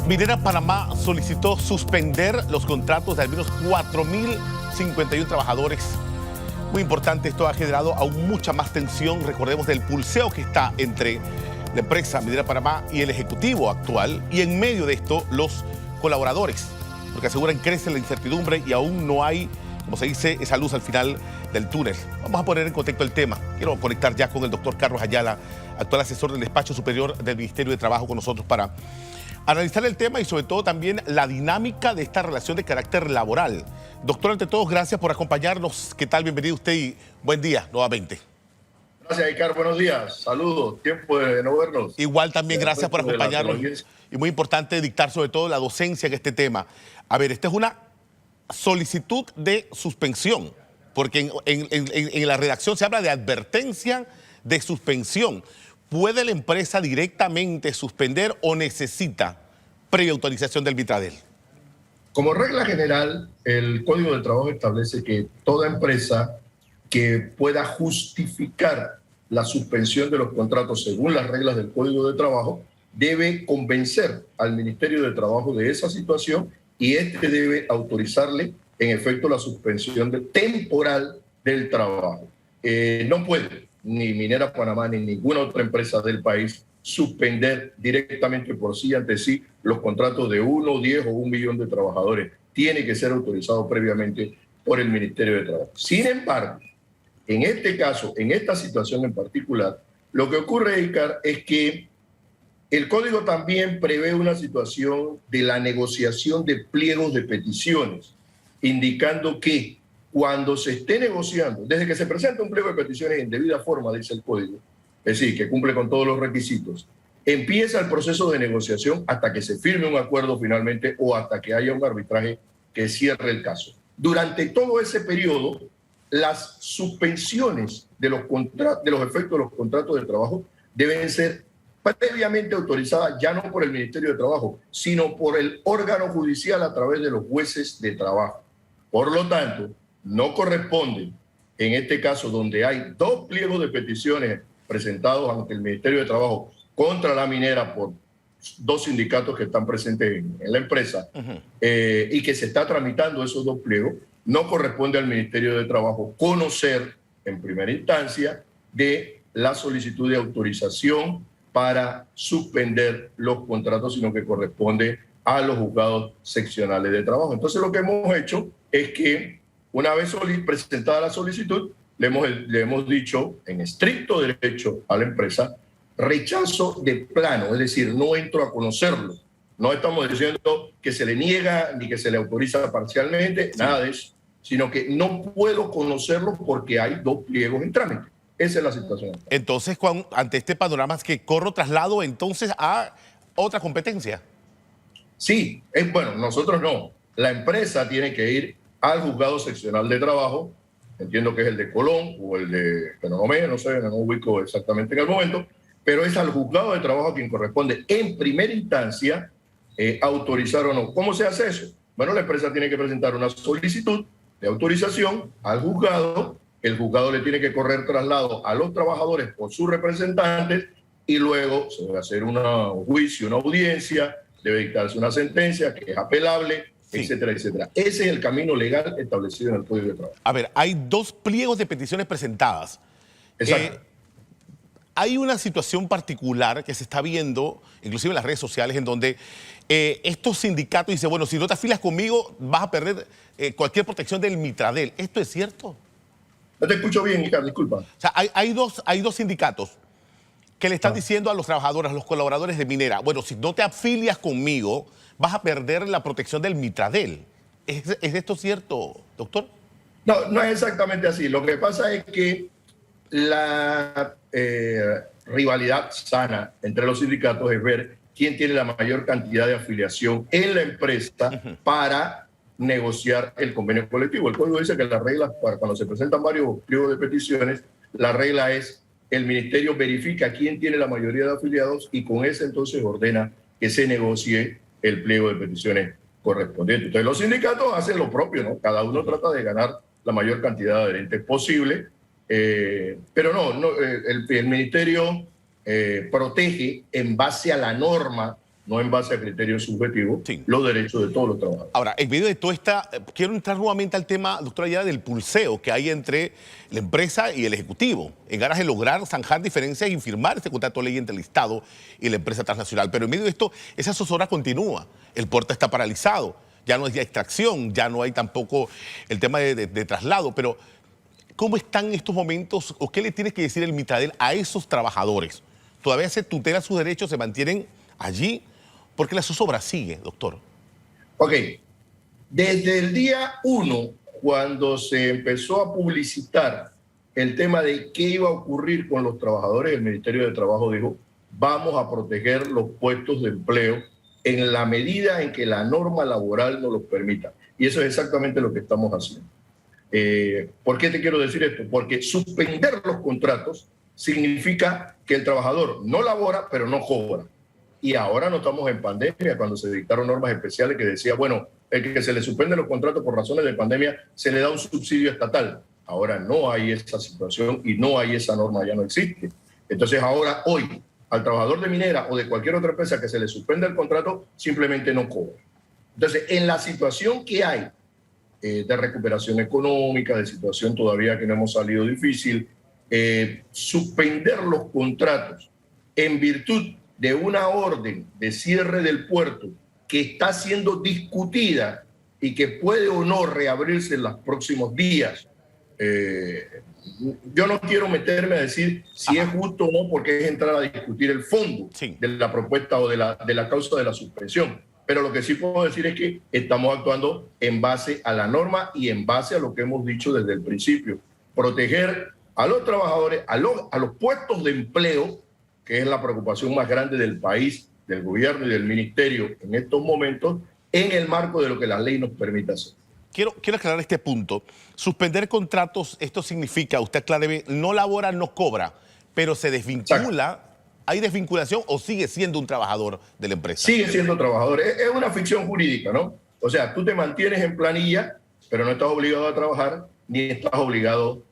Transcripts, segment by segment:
Minera Panamá solicitó suspender los contratos de al menos 4.051 trabajadores. Muy importante, esto ha generado aún mucha más tensión. Recordemos del pulseo que está entre la empresa Minera Panamá y el ejecutivo actual. Y en medio de esto, los colaboradores, porque aseguran crece la incertidumbre y aún no hay, como se dice, esa luz al final del túnel. Vamos a poner en contexto el tema. Quiero conectar ya con el doctor Carlos Ayala, actual asesor del despacho superior del Ministerio de Trabajo, con nosotros para analizar el tema y sobre todo también la dinámica de esta relación de carácter laboral. Doctor, ante todo, gracias por acompañarnos. ¿Qué tal? Bienvenido usted y buen día nuevamente. Gracias, Ricardo. Buenos días. Saludos. Tiempo de no vernos. Igual también, gracias por acompañarnos. Y muy importante dictar sobre todo la docencia en este tema. A ver, esta es una solicitud de suspensión, porque en la redacción se habla de advertencia de suspensión. ¿Puede la empresa directamente suspender o necesita previa autorización del Mitradel? Como regla general, el Código de Trabajo establece que toda empresa que pueda justificar la suspensión de los contratos según las reglas del Código de Trabajo debe convencer al Ministerio de Trabajo de esa situación y este debe autorizarle en efecto la suspensión temporal del trabajo. No puede ni Minera Panamá ni ninguna otra empresa del país suspender directamente por sí ante sí los contratos de 1, 10 o 1 millón de trabajadores. Tiene que ser autorizado previamente por el Ministerio de Trabajo. Sin embargo, en este caso, en esta situación en particular, lo que ocurre, Icar, es que el Código también prevé una situación de la negociación de pliegos de peticiones, indicando que cuando se esté negociando, desde que se presenta un pliego de peticiones en debida forma, dice el Código, es decir, que cumple con todos los requisitos, empieza el proceso de negociación hasta que se firme un acuerdo finalmente o hasta que haya un arbitraje que cierre el caso. Durante todo ese periodo, las suspensiones de los efectos de los contratos de trabajo deben ser previamente autorizadas ya no por el Ministerio de Trabajo, sino por el órgano judicial a través de los jueces de trabajo. Por lo tanto, no corresponde, en este caso donde hay 2 pliegos de peticiones presentados ante el Ministerio de Trabajo contra la minera por 2 sindicatos que están presentes en la empresa, y que se está tramitando esos 2 pliegos, no corresponde al Ministerio de Trabajo conocer en primera instancia de la solicitud de autorización para suspender los contratos, sino que corresponde a los juzgados seccionales de trabajo. Entonces lo que hemos hecho es que una vez presentada la solicitud, le hemos dicho en estricto derecho a la empresa, rechazo de plano, es decir, no entro a conocerlo. No estamos diciendo que se le niega ni que se le autoriza parcialmente, nada de eso, sino que no puedo conocerlo porque hay 2 pliegos en trámite. Esa es la situación. Entonces, ante este panorama, es que corro traslado entonces a otra competencia. Sí, bueno, nosotros no. La empresa tiene que ir al juzgado seccional de trabajo, entiendo que es el de Colón o el de Penonomé, no sé, no ubico exactamente en el momento, pero es al juzgado de trabajo quien corresponde en primera instancia autorizar o no. ¿Cómo se hace eso? Bueno, la empresa tiene que presentar una solicitud de autorización al juzgado, el juzgado le tiene que correr traslado a los trabajadores por sus representantes y luego se debe hacer un juicio, una audiencia, debe dictarse una sentencia que es apelable, sí, etcétera, etcétera. Ese es el camino legal establecido en el Código de Trabajo. A ver, hay 2 pliegos de peticiones presentadas. Exacto. Hay una situación particular que se está viendo, inclusive en las redes sociales, en donde estos sindicatos dicen, bueno, si no te afilas conmigo, vas a perder cualquier protección del Mitradel. ¿Esto es cierto? No te escucho bien, Ricardo, disculpa. O sea, hay dos sindicatos que le están diciendo a los trabajadores, a los colaboradores de Minera, bueno, si no te afilias conmigo, vas a perder la protección del Mitradel. ¿Es esto cierto, doctor? No, no es exactamente así. Lo que pasa es que la rivalidad sana entre los sindicatos es ver quién tiene la mayor cantidad de afiliación en la empresa para negociar el convenio colectivo. El código dice que las reglas, para cuando se presentan varios pliegos de peticiones, la regla es el ministerio verifica quién tiene la mayoría de afiliados y con ese entonces ordena que se negocie el pliego de peticiones correspondiente. Entonces los sindicatos hacen lo propio, ¿no? Cada uno trata de ganar la mayor cantidad de adherentes posible, pero el ministerio protege en base a la norma no en base a criterios subjetivos, Sí. los derechos de todos los trabajadores. Ahora, en medio de todo esta, quiero entrar nuevamente al tema, doctora Ayala, del pulseo que hay entre la empresa y el Ejecutivo, en aras de lograr zanjar diferencias y firmar este contrato de ley entre el Estado y la empresa transnacional. Pero en medio de esto, esa zozobra continúa. El puerto está paralizado, ya no hay extracción, ya no hay tampoco el tema de traslado. Pero, ¿cómo están en estos momentos o qué le tiene que decir el Mitradel a esos trabajadores? ¿Todavía se tutela sus derechos, se mantienen allí? Porque la zozobra sigue, doctor. Ok, desde el día 1, cuando se empezó a publicitar el tema de qué iba a ocurrir con los trabajadores, el Ministerio de Trabajo dijo, vamos a proteger los puestos de empleo en la medida en que la norma laboral nos lo permita. Y eso es exactamente lo que estamos haciendo. ¿Por qué te quiero decir esto? Porque suspender los contratos significa que el trabajador no labora, pero no cobra. Y ahora no estamos en pandemia, cuando se dictaron normas especiales que decía, bueno, el que se le suspende los contratos por razones de pandemia se le da un subsidio estatal. Ahora no hay esa situación y no hay esa norma, ya no existe. Entonces ahora, hoy, al trabajador de minera o de cualquier otra empresa que se le suspenda el contrato, simplemente no cobra. Entonces, en la situación que hay de recuperación económica, de situación todavía que no hemos salido difícil, suspender los contratos en virtud de una orden de cierre del puerto que está siendo discutida y que puede o no reabrirse en los próximos días. Yo no quiero meterme a decir si es justo o no, porque es entrar a discutir el fondo de la propuesta o de la causa de la suspensión. Pero lo que sí puedo decir es que estamos actuando en base a la norma y en base a lo que hemos dicho desde el principio. Proteger a los trabajadores, a los puestos de empleo, que es la preocupación más grande del país, del gobierno y del ministerio en estos momentos, en el marco de lo que la ley nos permite hacer. Quiero aclarar este punto. Suspender contratos, esto significa, usted aclare, no labora, no cobra, pero se desvincula. Exacto. ¿Hay desvinculación o sigue siendo un trabajador de la empresa? Sigue siendo trabajador. Es una ficción jurídica, ¿no? O sea, tú te mantienes en planilla, pero no estás obligado a trabajar, ni estás obligado,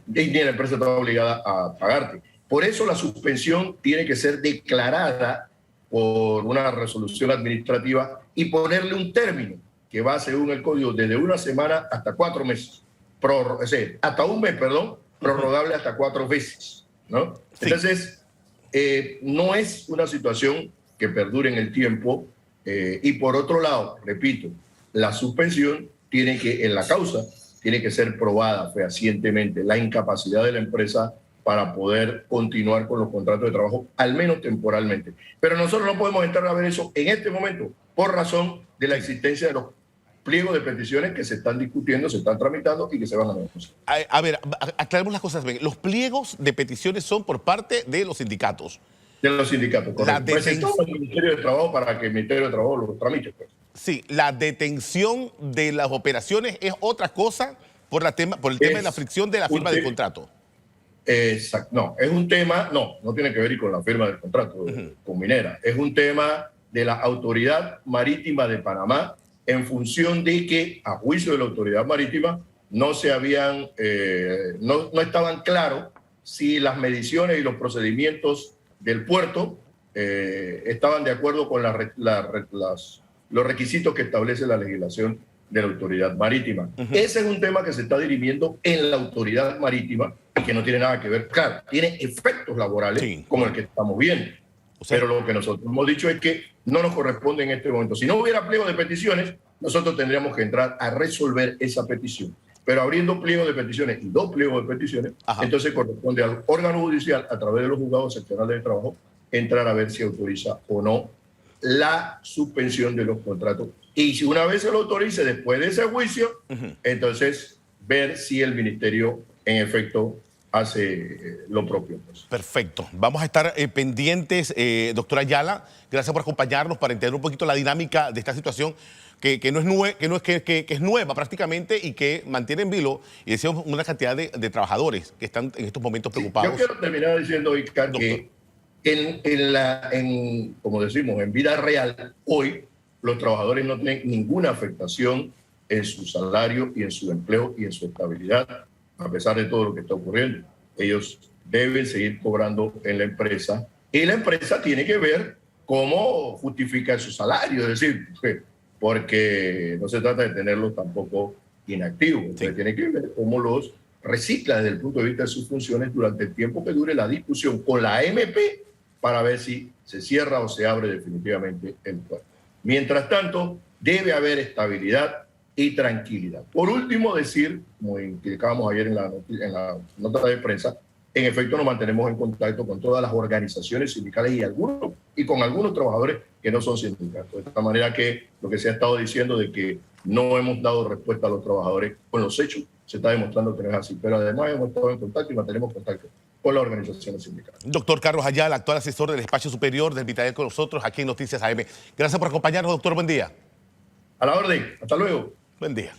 ni la empresa está obligada a pagarte. Por eso la suspensión tiene que ser declarada por una resolución administrativa y ponerle un término que va, según el código, desde una semana hasta 4 meses. Hasta un mes, perdón, prorrogable hasta 4 veces, ¿no? Sí. Entonces, no es una situación que perdure en el tiempo. Y por otro lado, repito, la suspensión en la causa tiene que ser probada fehacientemente la incapacidad de la empresa para poder continuar con los contratos de trabajo, al menos temporalmente. Pero nosotros no podemos entrar a ver eso en este momento, por razón de la existencia de los pliegos de peticiones que se están discutiendo, se están tramitando y que se van a negociar. A ver, aclaremos las cosas bien. Los pliegos de peticiones son por parte de los sindicatos. De los sindicatos, correcto. Presentamos al Ministerio de Trabajo para que el Ministerio de Trabajo los tramite. Pues. Sí, la detención de las operaciones es otra cosa por el tema de la fricción de la firma del contrato. Exacto. No, es un tema, no tiene que ver con la firma del contrato con Minera. Es un tema de la Autoridad Marítima de Panamá, en función de que, a juicio de la Autoridad Marítima, no estaban claros si las mediciones y los procedimientos del puerto estaban de acuerdo con los requisitos que establece la legislación de la Autoridad Marítima. Ese es un tema que se está dirimiendo en la Autoridad Marítima y que no tiene nada que ver, claro, tiene efectos laborales como el que estamos viendo. Pero lo que nosotros hemos dicho es que no nos corresponde en este momento. Si no hubiera pliego de peticiones, nosotros tendríamos que entrar a resolver esa petición. Pero abriendo pliegos de peticiones y 2 pliegos de peticiones, entonces corresponde al órgano judicial, a través de los juzgados seccionales de trabajo, entrar a ver si autoriza o no la suspensión de los contratos. Y si una vez se lo autorice después de ese juicio, entonces ver si el ministerio en efecto hace lo propio. Pues. Perfecto. Vamos a estar pendientes, doctora Ayala. Gracias por acompañarnos para entender un poquito la dinámica de esta situación que es nueva prácticamente y que mantiene en vilo, y decíamos, una cantidad de trabajadores que están en estos momentos preocupados. Yo quiero terminar diciendo, Icar, que como decimos, en vida real, hoy los trabajadores no tienen ninguna afectación en su salario y en su empleo y en su estabilidad, a pesar de todo lo que está ocurriendo. Ellos deben seguir cobrando en la empresa y la empresa tiene que ver cómo justifican su salario, es decir, porque no se trata de tenerlos tampoco inactivos, entonces tiene que ver cómo los recicla desde el punto de vista de sus funciones durante el tiempo que dure la discusión con la AMP para ver si se cierra o se abre definitivamente el puerto. Mientras tanto, debe haber estabilidad y tranquilidad. Por último, decir, como indicábamos ayer en la nota de prensa, en efecto nos mantenemos en contacto con todas las organizaciones sindicales y con algunos trabajadores que no son sindicatos. De esta manera que lo que se ha estado diciendo de que no hemos dado respuesta a los trabajadores con los hechos, se está demostrando que no es así. Pero además hemos estado en contacto y mantenemos contacto con las organizaciones sindicales. Doctor Carlos Ayala, actual asesor del Espacio Superior del Vitadel con nosotros aquí en Noticias AM. Gracias por acompañarnos, doctor. Buen día. A la orden. Hasta luego. Buen día.